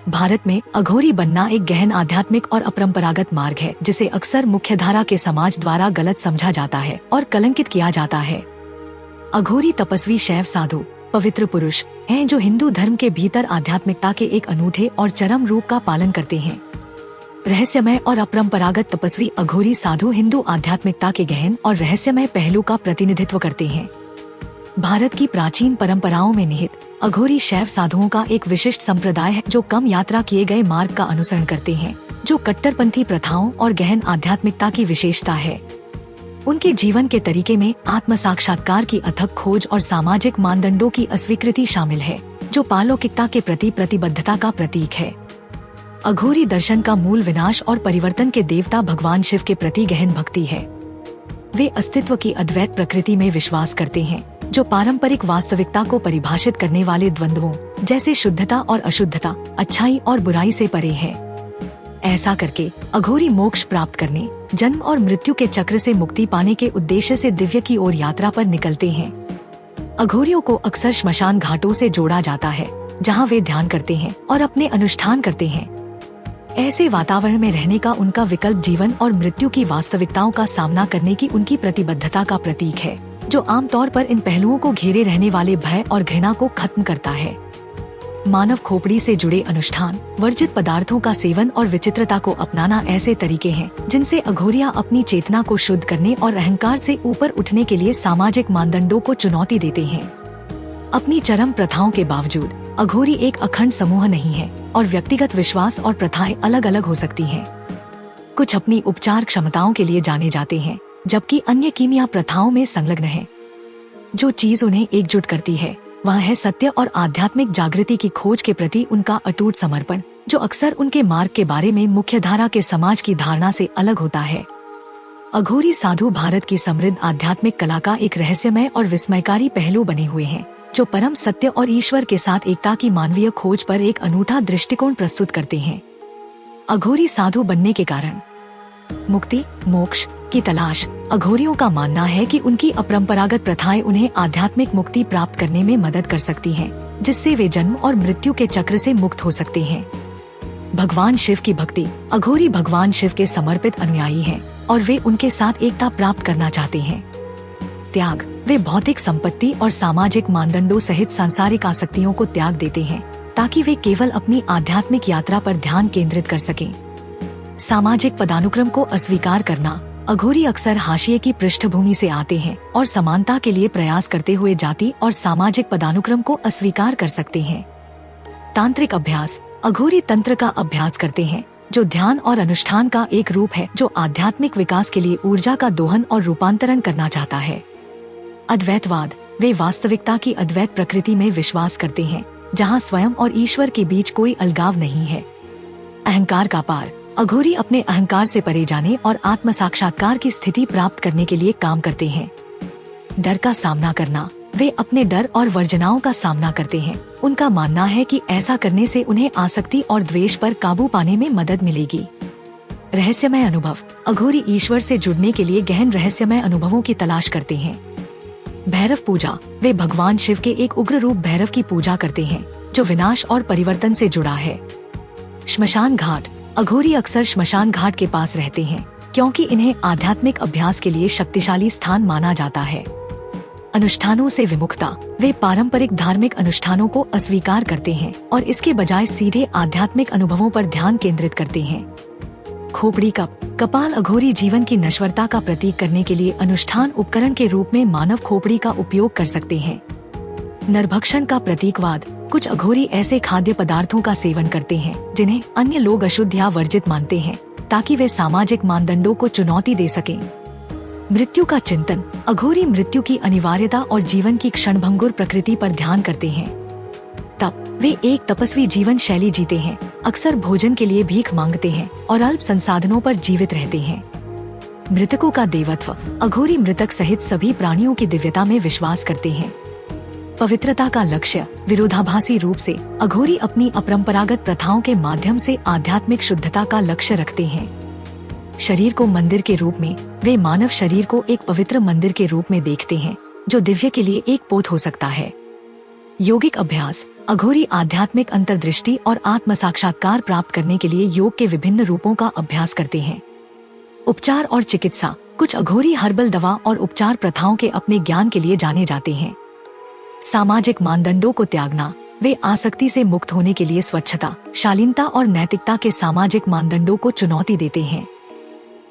भारत में अघोरी बनना एक गहन आध्यात्मिक और अपरंपरागत मार्ग है, जिसे अक्सर मुख्यधारा के समाज द्वारा गलत समझा जाता है और कलंकित किया जाता है। अघोरी तपस्वी शैव साधु पवित्र पुरुष हैं जो हिंदू धर्म के भीतर आध्यात्मिकता के एक अनूठे और चरम रूप का पालन करते हैं। रहस्यमय और अपरंपरागत तपस्वी अघोरी साधु हिंदू आध्यात्मिकता के गहन और रहस्यमय पहलू का प्रतिनिधित्व करते हैं। भारत की प्राचीन परंपराओं में निहित अघोरी शैव साधुओं का एक विशिष्ट संप्रदाय है, जो कम यात्रा किए गए मार्ग का अनुसरण करते हैं, जो कट्टरपंथी प्रथाओं और गहन आध्यात्मिकता की विशेषता है। उनके जीवन के तरीके में आत्म साक्षात्कार की अथक खोज और सामाजिक मानदंडों की अस्वीकृति शामिल है, जो पारलौकिकता के प्रति प्रतिबद्धता का प्रतीक है। अघोरी दर्शन का मूल विनाश और परिवर्तन के देवता भगवान शिव के प्रति गहन भक्ति है। वे अस्तित्व की अद्वैत प्रकृति में विश्वास करते हैं, जो पारंपरिक वास्तविकता को परिभाषित करने वाले द्वंद्वों जैसे शुद्धता और अशुद्धता, अच्छाई और बुराई से परे है। ऐसा करके अघोरी मोक्ष प्राप्त करने, जन्म और मृत्यु के चक्र से मुक्ति पाने के उद्देश्य से दिव्य की ओर यात्रा पर निकलते हैं। अघोरियों को अक्सर श्मशान घाटों से जोड़ा जाता है, जहां वे ध्यान करते हैं और अपने अनुष्ठान करते हैं। ऐसे वातावरण में रहने का उनका विकल्प जीवन और मृत्यु की वास्तविकताओं का सामना करने की उनकी प्रतिबद्धता का प्रतीक है, जो आमतौर पर इन पहलुओं को घेरे रहने वाले भय और घृणा को खत्म करता है। मानव खोपड़ी से जुड़े अनुष्ठान, वर्जित पदार्थों का सेवन और विचित्रता को अपनाना ऐसे तरीके हैं जिनसे अघोरिया अपनी चेतना को शुद्ध करने और अहंकार से ऊपर उठने के लिए सामाजिक मानदंडों को चुनौती देते हैं। अपनी चरम प्रथाओं के बावजूद अघोरी एक अखंड समूह नहीं है और व्यक्तिगत विश्वास और प्रथाएं अलग अलग हो सकती हैं। कुछ अपनी उपचार क्षमताओं के लिए जाने जाते हैं, जबकि अन्य कीमिया प्रथाओं में संलग्न हैं। जो चीज उन्हें एकजुट करती है वह है सत्य और आध्यात्मिक जागृति की खोज के प्रति उनका अटूट समर्पण, जो अक्सर उनके मार्ग के बारे में मुख्यधारा के समाज की धारणा से अलग होता है। अघोरी साधु भारत की समृद्ध आध्यात्मिक कला का एक रहस्यमय और विस्मयकारी पहलू बने हुए हैं, जो परम सत्य और ईश्वर के साथ एकता की मानवीय खोज पर एक अनूठा दृष्टिकोण प्रस्तुत करते हैं। अघोरी साधु बनने के कारण मुक्ति, मोक्ष की तलाश। अघोरियों का मानना है कि उनकी अपरंपरागत प्रथाएं उन्हें आध्यात्मिक मुक्ति प्राप्त करने में मदद कर सकती हैं, जिससे वे जन्म और मृत्यु के चक्र से मुक्त हो सकते हैं। भगवान शिव की भक्ति। अघोरी भगवान शिव के समर्पित अनुयायी हैं और वे उनके साथ एकता प्राप्त करना चाहते हैं। त्याग। वे भौतिक संपत्ति और सामाजिक मानदंडों सहित सांसारिक आसक्तियों को त्याग देते हैं, ताकि वे केवल अपनी आध्यात्मिक यात्रा पर ध्यान केंद्रित कर सकें। सामाजिक पदानुक्रम को अस्वीकार करना। अघोरी अक्सर हाशिए की पृष्ठभूमि से आते हैं और समानता के लिए प्रयास करते हुए जाति और सामाजिक पदानुक्रम को अस्वीकार कर सकते हैं। तांत्रिक अभ्यास। अघोरी तंत्र का अभ्यास करते हैं, जो ध्यान और अनुष्ठान का एक रूप है जो आध्यात्मिक विकास के लिए ऊर्जा का दोहन और रूपांतरण करना चाहता है। अद्वैतवाद। वे वास्तविकता की अद्वैत प्रकृति में विश्वास करते हैं, जहां स्वयं और ईश्वर के बीच कोई अलगाव नहीं है। अहंकार का पार। अघोरी अपने अहंकार से परे जाने और आत्म साक्षात्कार की स्थिति प्राप्त करने के लिए काम करते हैं। डर का सामना करना। वे अपने डर और वर्जनाओं का सामना करते हैं। उनका मानना है कि ऐसा करने से उन्हें आसक्ति और द्वेष पर काबू पाने में मदद मिलेगी। रहस्यमय अनुभव। अघोरी ईश्वर से जुड़ने के लिए गहन रहस्यमय अनुभवों की तलाश करते हैं। भैरव पूजा। वे भगवान शिव के एक उग्र रूप भैरव की पूजा करते हैं, जो विनाश और परिवर्तन से जुड़ा है। श्मशान घाट। अघोरी अक्सर श्मशान घाट के पास रहते हैं, क्योंकि इन्हें आध्यात्मिक अभ्यास के लिए शक्तिशाली स्थान माना जाता है। अनुष्ठानों से विमुखता। वे पारंपरिक धार्मिक अनुष्ठानों को अस्वीकार करते हैं और इसके बजाय सीधे आध्यात्मिक अनुभवों पर ध्यान केंद्रित करते हैं। खोपड़ी कप। कपाल। अघोरी जीवन की नश्वरता का प्रतीक करने के लिए अनुष्ठान उपकरण के रूप में मानव खोपड़ी का उपयोग कर सकते हैं। नरभक्षण का प्रतीकवाद। कुछ अघोरी ऐसे खाद्य पदार्थों का सेवन करते हैं जिन्हें अन्य लोग अशुद्ध या वर्जित मानते हैं, ताकि वे सामाजिक मानदंडों को चुनौती दे सकें। मृत्यु का चिंतन। अघोरी मृत्यु की अनिवार्यता और जीवन की क्षणभंगुर प्रकृति पर ध्यान करते हैं। तप। वे एक तपस्वी जीवन शैली जीते हैं, अक्सर भोजन के लिए भीख मांगते हैं और अल्प संसाधनों पर जीवित रहते हैं। मृतकों का देवत्व। अघोरी मृतक सहित सभी प्राणियों की दिव्यता में विश्वास करते हैं। पवित्रता का लक्ष्य। विरोधाभासी रूप से अघोरी अपनी अपरंपरागत प्रथाओं के माध्यम से आध्यात्मिक शुद्धता का लक्ष्य रखते हैं। शरीर को मंदिर के रूप में। वे मानव शरीर को एक पवित्र मंदिर के रूप में देखते हैं, जो दिव्य के लिए एक पोत हो सकता है। योगिक अभ्यास। अघोरी आध्यात्मिक अंतर्दृष्टि और आत्म साक्षात्कार प्राप्त करने के लिए योग के विभिन्न रूपों का अभ्यास करते हैं। उपचार और चिकित्सा। कुछ अघोरी हर्बल दवा और उपचार प्रथाओं के अपने ज्ञान के लिए जाने जाते हैं। सामाजिक मानदंडों को त्यागना। वे आसक्ति से मुक्त होने के लिए स्वच्छता, शालीनता और नैतिकता के सामाजिक मानदंडों को चुनौती देते हैं।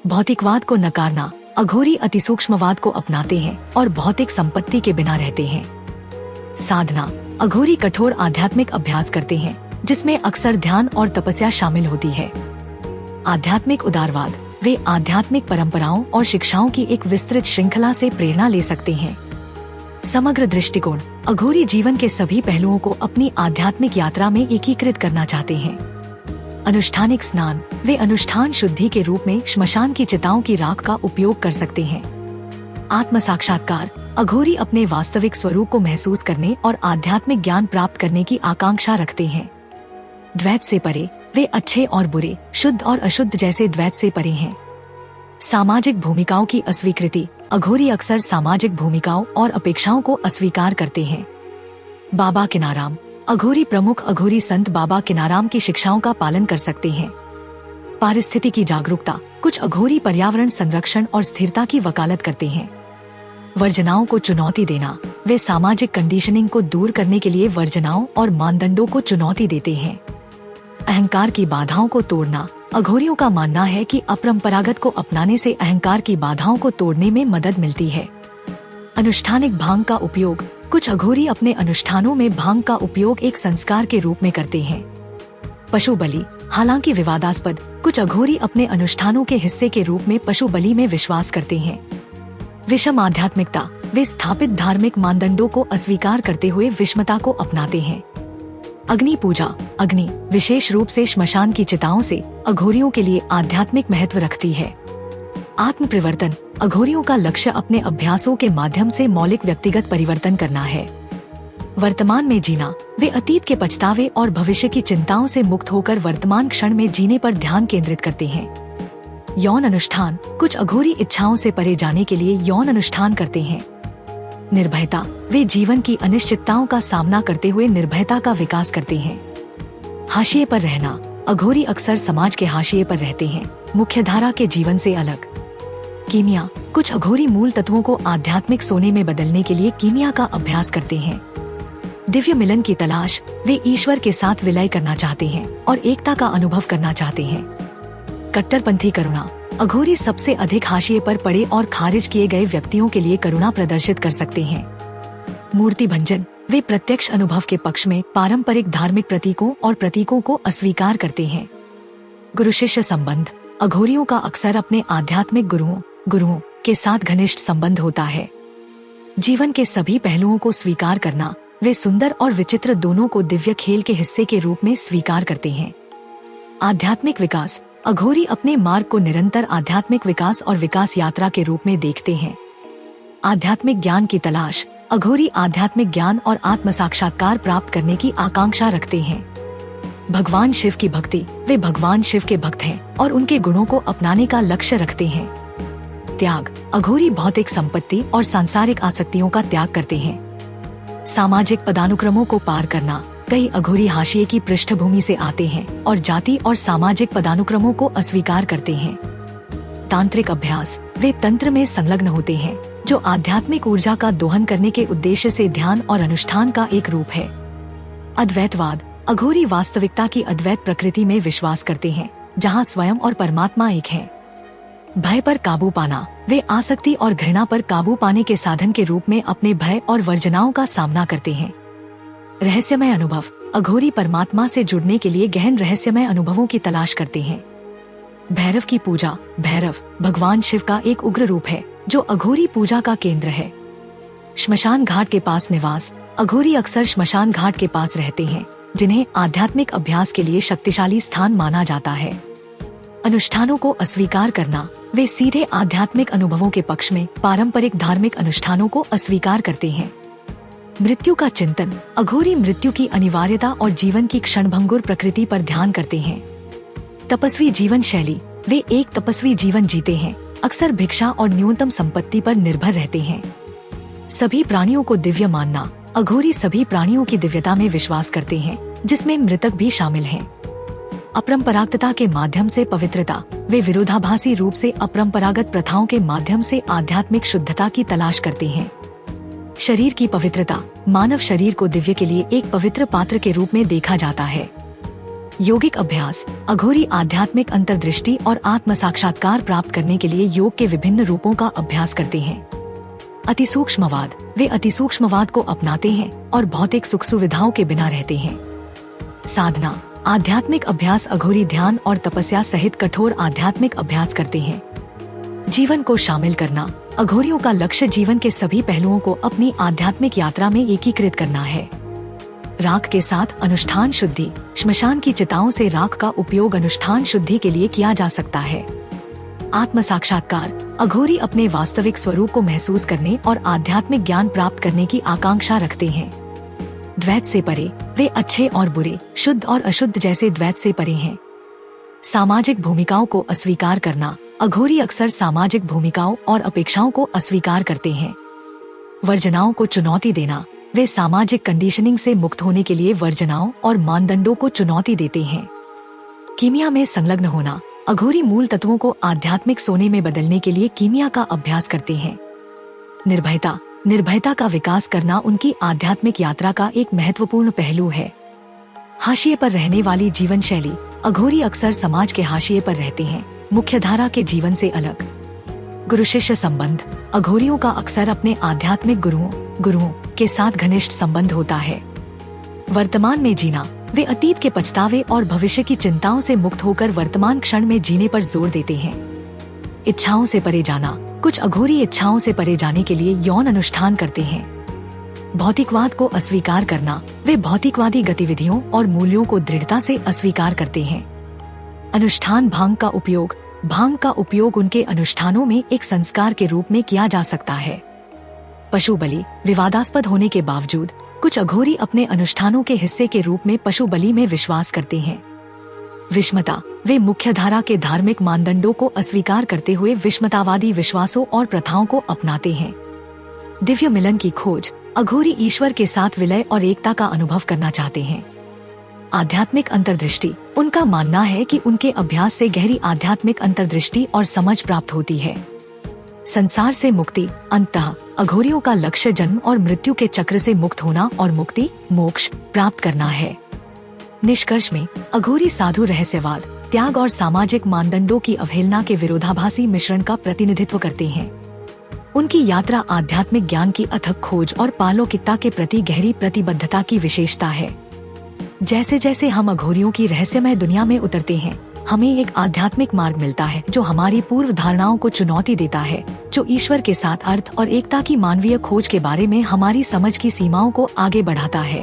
भौतिकवाद को नकारना। अघोरी अतिसूक्ष्मवाद को अपनाते हैं और भौतिक संपत्ति के बिना रहते हैं। साधना। अघोरी कठोर आध्यात्मिक अभ्यास करते हैं जिसमें अक्सर ध्यान और तपस्या शामिल होती है। आध्यात्मिक उदारवाद। वे आध्यात्मिक परंपराओं और शिक्षाओं की एक विस्तृत श्रृंखला से प्रेरणा ले सकते हैं। समग्र दृष्टिकोण। अघोरी जीवन के सभी पहलुओं को अपनी आध्यात्मिक यात्रा में एकीकृत करना चाहते हैं। अनुष्ठानिक स्नान। वे अनुष्ठान शुद्धि के रूप में श्मशान की चिताओं की राख का उपयोग कर सकते हैं। आत्म साक्षात्कार। अघोरी अपने वास्तविक स्वरूप को महसूस करने और आध्यात्मिक ज्ञान प्राप्त करने की आकांक्षा रखते हैं। द्वैत से परे। वे अच्छे और बुरे, शुद्ध और अशुद्ध जैसे द्वैत से परे हैं। सामाजिक भूमिकाओं की अस्वीकृति। अघोरी अक्सर सामाजिक भूमिकाओं और अपेक्षाओं को अस्वीकार करते हैं। बाबा किनाराम। अघोरी प्रमुख अघोरी संत बाबा किनाराम की शिक्षाओं का पालन कर सकते हैं। पारिस्थितिकी जागरूकता। कुछ अघोरी पर्यावरण संरक्षण और स्थिरता की वकालत करते हैं। वर्जनाओं को चुनौती देना। वे सामाजिक कंडीशनिंग को दूर करने के लिए वर्जनाओं और मानदंडों को चुनौती देते हैं। अहंकार की बाधाओं को तोड़ना। अघोरियों का मानना है कि अपरंपरागत को अपनाने से अहंकार की बाधाओं को तोड़ने में मदद मिलती है। अनुष्ठानिक भांग का उपयोग। कुछ अघोरी अपने अनुष्ठानों में भांग का उपयोग एक संस्कार के रूप में करते हैं। पशु बलि। हालांकि विवादास्पद, कुछ अघोरी अपने अनुष्ठानों के हिस्से के रूप में पशु बलि में विश्वास करते हैं। विषम आध्यात्मिकता। वे स्थापित धार्मिक मानदंडों को अस्वीकार करते हुए विषमता को अपनाते हैं। अग्नि पूजा। अग्नि, विशेष रूप से श्मशान की चिताओं से, अघोरियों के लिए आध्यात्मिक महत्व रखती है। आत्म परिवर्तन। अघोरियों का लक्ष्य अपने अभ्यासों के माध्यम से मौलिक व्यक्तिगत परिवर्तन करना है। वर्तमान में जीना। वे अतीत के पछतावे और भविष्य की चिंताओं से मुक्त होकर वर्तमान क्षण में जीने पर ध्यान केंद्रित करते हैं। यौन अनुष्ठान। कुछ अघोरी इच्छाओं से परे जाने के लिए यौन अनुष्ठान करते हैं। निर्भयता। वे जीवन की अनिश्चितताओं का सामना करते हुए निर्भयता का विकास करते हैं। हाशिए पर रहना। अघोरी अक्सर समाज के हाशिए पर रहते हैं, मुख्यधारा के जीवन से अलग। कीमिया। कुछ अघोरी मूल तत्वों को आध्यात्मिक सोने में बदलने के लिए कीमिया का अभ्यास करते हैं। दिव्य मिलन की तलाश। वे ईश्वर के साथ विलय करना चाहते हैं और एकता का अनुभव करना चाहते हैं। कट्टरपंथी करुणा। अघोरी सबसे अधिक हाशिए पर पड़े और खारिज किए गए व्यक्तियों के लिए करुणा प्रदर्शित कर सकते हैं। मूर्ति भंजन। वे प्रत्यक्ष अनुभव के पक्ष में पारंपरिक धार्मिक प्रतीकों को अस्वीकार करते हैं। गुरु शिष्य संबंध। अघोरियों का अक्सर अपने आध्यात्मिक गुरुओं के साथ घनिष्ठ संबंध होता है। जीवन के सभी पहलुओं को स्वीकार करना। वे सुंदर और विचित्र दोनों को दिव्य खेल के हिस्से के रूप में स्वीकार करते हैं। आध्यात्मिक विकास। अघोरी अपने मार्ग को निरंतर आध्यात्मिक विकास और विकास यात्रा के रूप में देखते हैं। आध्यात्मिक ज्ञान की तलाश। अघोरी आध्यात्मिक ज्ञान और आत्म साक्षात्कार प्राप्त करने की आकांक्षा रखते हैं। भगवान शिव की भक्ति। वे भगवान शिव के भक्त हैं और उनके गुणों को अपनाने का लक्ष्य रखते हैं। त्याग। अघोरी भौतिक संपत्ति और सांसारिक आसक्तियों का त्याग करते हैं। सामाजिक पदानुक्रमों को पार करना। कई अघोरी हाशिए की पृष्ठभूमि से आते हैं और जाति और सामाजिक पदानुक्रमों को अस्वीकार करते हैं। तांत्रिक अभ्यास। वे तंत्र में संलग्न होते हैं, जो आध्यात्मिक ऊर्जा का दोहन करने के उद्देश्य से ध्यान और अनुष्ठान का एक रूप है। अद्वैतवाद। अघोरी वास्तविकता की अद्वैत प्रकृति में विश्वास करते हैं, जहां स्वयं और परमात्मा एक हैं। भय पर काबू पाना। वे आसक्ति और घृणा पर काबू पाने के साधन के रूप में अपने भय और वर्जनाओं का सामना करते हैं। रहस्यमय अनुभव। अघोरी परमात्मा से जुड़ने के लिए गहन रहस्यमय अनुभवों की तलाश करते हैं। भैरव की पूजा। भैरव भगवान शिव का एक उग्र रूप है, जो अघोरी पूजा का केंद्र है। श्मशान घाट के पास निवास। अघोरी अक्सर श्मशान घाट के पास रहते हैं, जिन्हें आध्यात्मिक अभ्यास के लिए शक्तिशाली स्थान माना जाता है। अनुष्ठानों को अस्वीकार करना। वे सीधे आध्यात्मिक अनुभवों के पक्ष में पारंपरिक धार्मिक अनुष्ठानों को अस्वीकार करते हैं। मृत्यु का चिंतन। अघोरी मृत्यु की अनिवार्यता और जीवन की क्षणभंगुर प्रकृति पर ध्यान करते हैं। तपस्वी जीवन शैली। वे एक तपस्वी जीवन जीते हैं, अक्सर भिक्षा और न्यूनतम संपत्ति पर निर्भर रहते हैं। सभी प्राणियों को दिव्य मानना। अघोरी सभी प्राणियों की दिव्यता में विश्वास करते हैं, जिसमें मृतक भी शामिल हैं। अपरंपरागतता के माध्यम से पवित्रता, वे विरोधाभासी रूप से अपरंपरागत प्रथाओं के माध्यम से आध्यात्मिक शुद्धता की तलाश करते हैं। शरीर की पवित्रता, मानव शरीर को दिव्य के लिए एक पवित्र पात्र के रूप में देखा जाता है। योगिक अभ्यास, अघोरी आध्यात्मिक अंतर्दृष्टि और आत्म साक्षात्कार प्राप्त करने के लिए योग के विभिन्न रूपों का अभ्यास करते हैं। अतिसूक्ष्मवाद, वे अतिसूक्ष्मवाद को अपनाते हैं और भौतिक सुख सुविधाओं के बिना रहते हैं। साधना, आध्यात्मिक अभ्यास, अघोरी ध्यान और तपस्या सहित कठोर आध्यात्मिक अभ्यास करते हैं। जीवन को शामिल करना, अघोरियों का लक्ष्य जीवन के सभी पहलुओं को अपनी आध्यात्मिक यात्रा में एकीकृत करना है। राख के साथ अनुष्ठान शुद्धि, श्मशान की चिताओं से राख का उपयोग अनुष्ठान शुद्धि के लिए किया जा सकता है। आत्म साक्षात्कार, अघोरी अपने वास्तविक स्वरूप को महसूस करने और आध्यात्मिक ज्ञान प्राप्त करने की आकांक्षा रखते हैं। द्वैत से परे, वे अच्छे और बुरे, शुद्ध और अशुद्ध जैसे द्वैत से परे हैं। सामाजिक भूमिकाओं को अस्वीकार करना, अघोरी अक्सर सामाजिक भूमिकाओं और अपेक्षाओं को अस्वीकार करते हैं। वर्जनाओं को चुनौती देना, वे सामाजिक कंडीशनिंग से मुक्त होने के लिए वर्जनाओं और मानदंडों को चुनौती देते हैं। कीमिया में संलग्न होना, अघोरी मूल तत्वों को आध्यात्मिक सोने में बदलने के लिए कीमिया का अभ्यास करते हैं। निर्भयता, निर्भयता का विकास करना उनकी आध्यात्मिक यात्रा का एक महत्वपूर्ण पहलू है। हाशिए पर रहने वाली जीवन शैली, अघोरी अक्सर समाज के हाशिए पर रहते हैं, मुख्यधारा के जीवन से अलग। गुरु शिष्य संबंध, अघोरियों का अक्सर अपने आध्यात्मिक गुरुओं के साथ घनिष्ठ संबंध होता है। वर्तमान में जीना, वे अतीत के पछतावे और भविष्य की चिंताओं से मुक्त होकर वर्तमान क्षण में जीने पर जोर देते हैं। इच्छाओं से परे जाना, कुछ अघोरी इच्छाओं से परे जाने के लिए यौन अनुष्ठान करते हैं। भौतिकवाद को अस्वीकार करना, वे भौतिकवादी गतिविधियों और मूल्यों को दृढ़ता से अस्वीकार करते हैं। अनुष्ठान, भांग का उपयोग उनके अनुष्ठानों में एक संस्कार के रूप में किया जा सकता है। पशु बलि, विवादास्पद होने के बावजूद कुछ अघोरी अपने अनुष्ठानों के हिस्से के रूप में पशु बलि में विश्वास करते हैं। विषमता, वे मुख्यधारा के धार्मिक मानदंडों को अस्वीकार करते हुए विषमतावादी विश्वासों और प्रथाओं को अपनाते हैं। दिव्य मिलन की खोज, अघोरी ईश्वर के साथ विलय और एकता का अनुभव करना चाहते हैं। आध्यात्मिक अंतर्दृष्टि, उनका मानना है कि उनके अभ्यास से गहरी आध्यात्मिक अंतर्दृष्टि और समझ प्राप्त होती है। संसार से मुक्ति, अंततः अघोरियों का लक्ष्य जन्म और मृत्यु के चक्र से मुक्त होना और मुक्ति, मोक्ष प्राप्त करना है। निष्कर्ष में, अघोरी साधु रहस्यवाद, त्याग और सामाजिक मानदंडों की अवहेलना के विरोधाभासी मिश्रण का प्रतिनिधित्व करते हैं। उनकी यात्रा आध्यात्मिक ज्ञान की अथक खोज और पारलौकिकता के प्रति गहरी प्रतिबद्धता की विशेषता है। जैसे जैसे हम अघोरियों की रहस्यमय दुनिया में उतरते हैं, हमें एक आध्यात्मिक मार्ग मिलता है जो हमारी पूर्व धारणाओं को चुनौती देता है, जो ईश्वर के साथ अर्थ और एकता की मानवीय खोज के बारे में हमारी समझ की सीमाओं को आगे बढ़ाता है।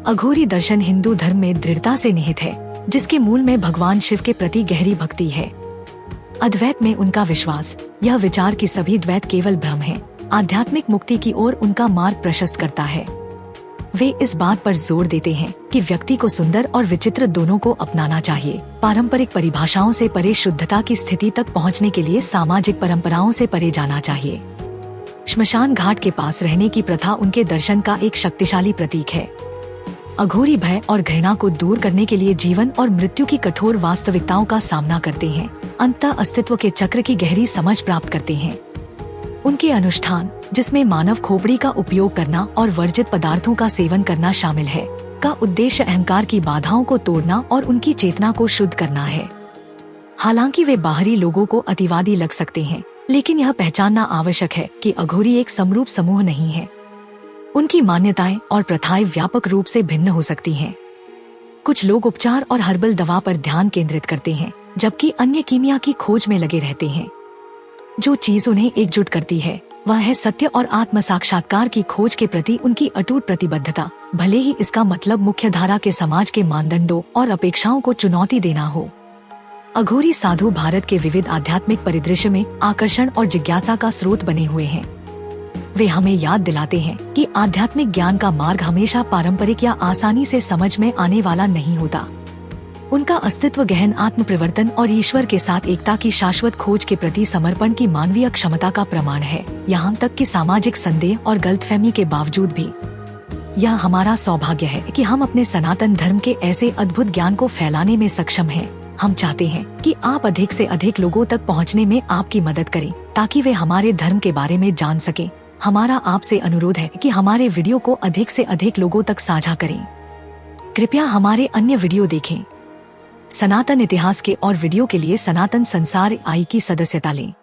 अघोरी दर्शन हिंदू धर्म में दृढ़ता से निहित है, जिसके मूल में भगवान शिव के प्रति गहरी भक्ति है। अद्वैत में उनका विश्वास, यह विचार कि सभी द्वैत केवल भ्रम है, आध्यात्मिक मुक्ति की ओर उनका मार्ग प्रशस्त करता है। वे इस बात पर जोर देते हैं कि व्यक्ति को सुंदर और विचित्र दोनों को अपनाना चाहिए। पारंपरिक परिभाषाओं से परे शुद्धता की स्थिति तक पहुंचने के लिए सामाजिक परंपराओं से परे जाना चाहिए। श्मशान घाट के पास रहने की प्रथा उनके दर्शन का एक शक्तिशाली प्रतीक है। अघोरी भय और घृणा को दूर करने के लिए जीवन और मृत्यु की कठोर वास्तविकताओं का सामना करते हैं, अंततः अस्तित्व के चक्र की गहरी समझ प्राप्त करते हैं। उनके अनुष्ठान, जिसमें मानव खोपड़ी का उपयोग करना और वर्जित पदार्थों का सेवन करना शामिल है, का उद्देश्य अहंकार की बाधाओं को तोड़ना और उनकी चेतना को शुद्ध करना है। हालांकि वे बाहरी लोगों को अतिवादी लग सकते हैं, लेकिन यह पहचानना आवश्यक है कि अघोरी एक समरूप समूह नहीं है। उनकी मान्यताएं और प्रथाएं व्यापक रूप से भिन्न हो सकती हैं। कुछ लोग उपचार और हर्बल दवा पर ध्यान केंद्रित करते हैं, जबकि अन्य कीमिया की खोज में लगे रहते हैं। जो चीज उन्हें एकजुट करती है वह है सत्य और आत्म साक्षात्कार की खोज के प्रति उनकी अटूट प्रतिबद्धता, भले ही इसका मतलब मुख्यधारा के समाज के मानदंडों और अपेक्षाओं को चुनौती देना हो। अघोरी साधु भारत के विविध आध्यात्मिक परिदृश्य में आकर्षण और जिज्ञासा का स्रोत बने हुए हैं। वे हमें याद दिलाते हैं कि आध्यात्मिक ज्ञान का मार्ग हमेशा पारंपरिक या आसानी से समझ में आने वाला नहीं होता। उनका अस्तित्व गहन आत्म प्रवर्तन और ईश्वर के साथ एकता की शाश्वत खोज के प्रति समर्पण की मानवीय क्षमता का प्रमाण है, यहाँ तक कि सामाजिक संदेह और गलतफहमी के बावजूद भी। यह हमारा सौभाग्य है कि हम अपने सनातन धर्म के ऐसे अद्भुत ज्ञान को फैलाने में सक्षम हैं। हम चाहते हैं कि आप अधिक से अधिक लोगों तक पहुंचने में आपकी मदद करें ताकि वे हमारे धर्म के बारे में जान सकें। हमारा आपसे अनुरोध है कि हमारे वीडियो को अधिक से अधिक लोगों तक साझा करें। कृपया हमारे अन्य वीडियो देखें। सनातन इतिहास के और वीडियो के लिए सनातन संसार आई की सदस्यता लें।